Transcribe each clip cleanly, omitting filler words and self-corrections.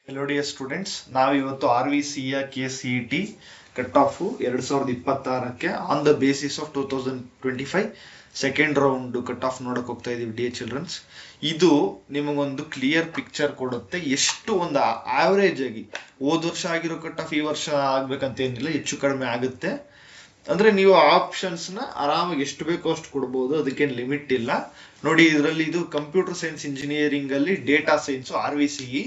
Hello dear students, ನಾವು ಇವತ್ತು RVCಯ KCET ಕಟ್ ಆಫ್ 2026ಕ್ಕೆ on the basis of 2025 second round cut off ನೋಡಕ್ ಹೋಗ್ತಾ ಇದೀವಿ ಡಿಯರ್ ಚಿಲ್ಡ್ರನ್ಸ್. ಇದು ನಿಮಗೊಂದು ಕ್ಲಿಯರ್ ಪಿಕ್ಚರ್ ಕೊಡುತ್ತೆ. ಎಷ್ಟು ಒಂದು ಆವರೇಜ್ ಆಗಿ ಹೋದ ವರ್ಷ ಆಗಿರೋ ಕಟ್ ಆಫ್ ಈ ವರ್ಷ ಆಗ್ಬೇಕಂತ ಏನಿಲ್ಲ, ಹೆಚ್ಚು ಕಡಿಮೆ ಆಗುತ್ತೆ. ಅಂದ್ರೆ ನೀವು ಆಪ್ಷನ್ಸ್ ನ ಆರಾಮಾಗಿ ಎಷ್ಟು ಬೇಕೋ ಅಷ್ಟು ಕೊಡ್ಬೋದು, ಅದಕ್ಕೇನು ಲಿಮಿಟ್ ಇಲ್ಲ. ನೋಡಿ, ಇದರಲ್ಲಿ ಇದು ಕಂಪ್ಯೂಟರ್ ಸೈನ್ಸ್ ಇಂಜಿನಿಯರಿಂಗ್ ಅಲ್ಲಿ ಡೇಟಾ ಸೈನ್ಸ್ RVCE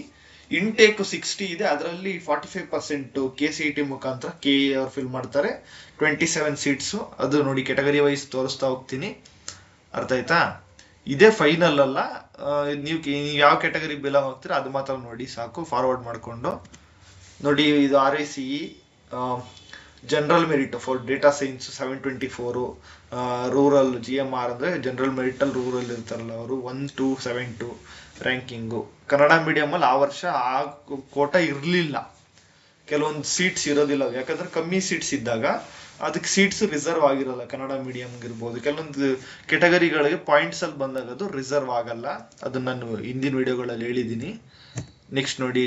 ಇಂಟೇಕ್ 60 ಇದೆ. ಅದರಲ್ಲಿ 45% KCET ಮುಖಾಂತರ KE ಅವ್ರು ಫಿಲ್ ಮಾಡ್ತಾರೆ. 27 ಸೀಟ್ಸ್. ಅದು ನೋಡಿ ಕೆಟಗರಿ ವೈಸ್ ತೋರಿಸ್ತಾ ಹೋಗ್ತೀನಿ, ಅರ್ಥ ಆಯ್ತಾ? ಇದೇ ಫೈನಲ್ ಅಲ್ಲ, ನೀವು ಯಾವ ಕೆಟಗರಿ ಬಿಲಾಂಗ್ ಹೋಗ್ತೀರಾ ಅದು ಮಾತ್ರ ನೋಡಿ ಸಾಕು, ಫಾರ್ವರ್ಡ್ ಮಾಡ್ಕೊಂಡು ನೋಡಿ. ಇದು RVCE general merit for data science 724, rural GMR ಅಂದ್ರೆ ಜನರಲ್ ಮೆರಿಟ್ ಅಲ್ಲಿ ರೂರಲ್ ಇರ್ತಾರಲ್ಲ ಅವರು 1272 ರ್ಯಾಂಕಿಂಗು. ಕನ್ನಡ ಮೀಡಿಯಂ ಅಲ್ಲಿ ಆ ವರ್ಷ ಆ ಕೋಟ ಇರಲಿಲ್ಲ, ಕೆಲವೊಂದು ಸೀಟ್ಸ್ ಇರೋದಿಲ್ಲ. ಯಾಕಂದ್ರೆ ಕಮ್ಮಿ ಸೀಟ್ಸ್ ಇದ್ದಾಗ ಅದಕ್ಕೆ ಸೀಟ್ಸ್ ರಿಸರ್ವ್ ಆಗಿರಲ್ಲ. ಕನ್ನಡ ಮೀಡಿಯಂಗೆ ಇರ್ಬೋದು, ಕೆಲವೊಂದು ಕೆಟಗರಿಗಳಿಗೆ ಪಾಯಿಂಟ್ಸ್ ಅಲ್ಲಿ ಬಂದಾಗ ಅದು ರಿಸರ್ವ್ ಆಗಲ್ಲ. ಅದನ್ನ ನಾನು ಹಿಂದಿನ ವಿಡಿಯೋಗಳಲ್ಲಿ ಹೇಳಿದ್ದೀನಿ. ನೆಕ್ಸ್ಟ್ ನೋಡಿ,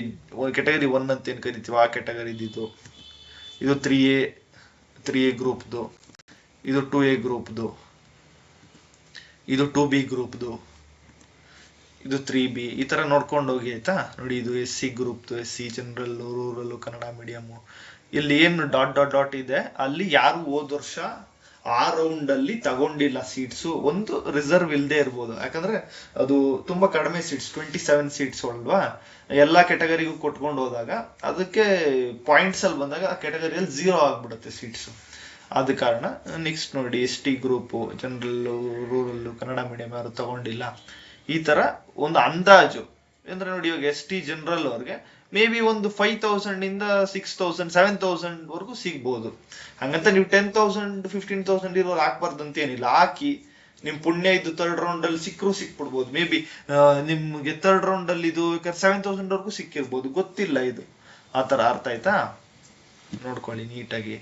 ಕೆಟಗರಿ 1 ಅಂತ ಏನ್ ಕರಿತೀವಿ ಆ ಕೆಟಗರಿ ಇದು 3A ಗ್ರೂಪ್ದು, ಇದು 2A ಗ್ರೂಪ್ದು, ಇದು 2B ಗ್ರೂಪ್ದು, ಇದು 3B. ಈ ತರ ನೋಡ್ಕೊಂಡು ಹೋಗಿ ಆಯ್ತಾ. ನೋಡಿ, ಇದು SC ಗ್ರೂಪ್ದು, SC general, rural, Kannada medium. ಇಲ್ಲಿ ಏನು ಡಾಟ್ ಇದೆ, ಅಲ್ಲಿ ಯಾರು ಹೋದ ವರ್ಷ ಆ ರೌಂಡ್ ಅಲ್ಲಿ ತಗೊಂಡಿಲ್ಲ ಸೀಟ್ಸ್, ಒಂದು ರಿಸರ್ವ್ ಇಲ್ಲದೆ ಇರ್ಬೋದು. ಯಾಕಂದ್ರೆ ಅದು ತುಂಬಾ ಕಡಿಮೆ ಸೀಟ್ಸ್, 27 ಸೀಟ್ಸ್ ಅಲ್ವಾ. ಎಲ್ಲಾ ಕೆಟಗರಿಗೂ ಕೊಟ್ಕೊಂಡು ಹೋದಾಗ ಅದಕ್ಕೆ ಪಾಯಿಂಟ್ಸ್ ಅಲ್ಲಿ ಬಂದಾಗ ಆ ಕೆಟಗರಿಯಲ್ಲಿ 0 ಆಗ್ಬಿಡುತ್ತೆ ಸೀಟ್ಸ್. ಆದ ಕಾರಣ ನೆಕ್ಸ್ಟ್ ನೋಡಿ, ST group, general, rural, Kannada medium ಯಾರು ತಗೊಂಡಿಲ್ಲ. ಈ ತರ ಒಂದು ಅಂದಾಜು ಅಂದ್ರೆ ನೋಡಿ, ಇವಾಗ ST ಜನರಲ್ ಅವ್ರಿಗೆ ಮೇ ಬಿ ಒಂದು 5000 ಇಂದ 6000 7000 ವರೆಗೂ ಸಿಗ್ಬೋದು. ಹಂಗಂತ ನೀವು 10,000 15,000 ಇರೋರು ಹಾಕ್ಬಾರ್ದಂತ ಏನಿಲ್ಲ, ಹಾಕಿ ನಿಮ್ ಪುಣ್ಯ ಇದು ಥರ್ಡ್ ರೌಂಡ್ ಅಲ್ಲಿ ಸಿಕ್ಬಿಡ್ಬೋದು. ಮೇ ಬಿ ನಿಮ್ಗೆ ಥರ್ಡ್ ರೌಂಡ್ ಅಲ್ಲಿ ಇದು 7,000 ವರೆಗೂ ಸಿಕ್ಕಿರ್ಬೋದು, ಗೊತ್ತಿಲ್ಲ ಇದು. ಆತರ ಅರ್ಥ ಆಯ್ತಾ? ನೋಡ್ಕೊಳ್ಳಿ ನೀಟಾಗಿ.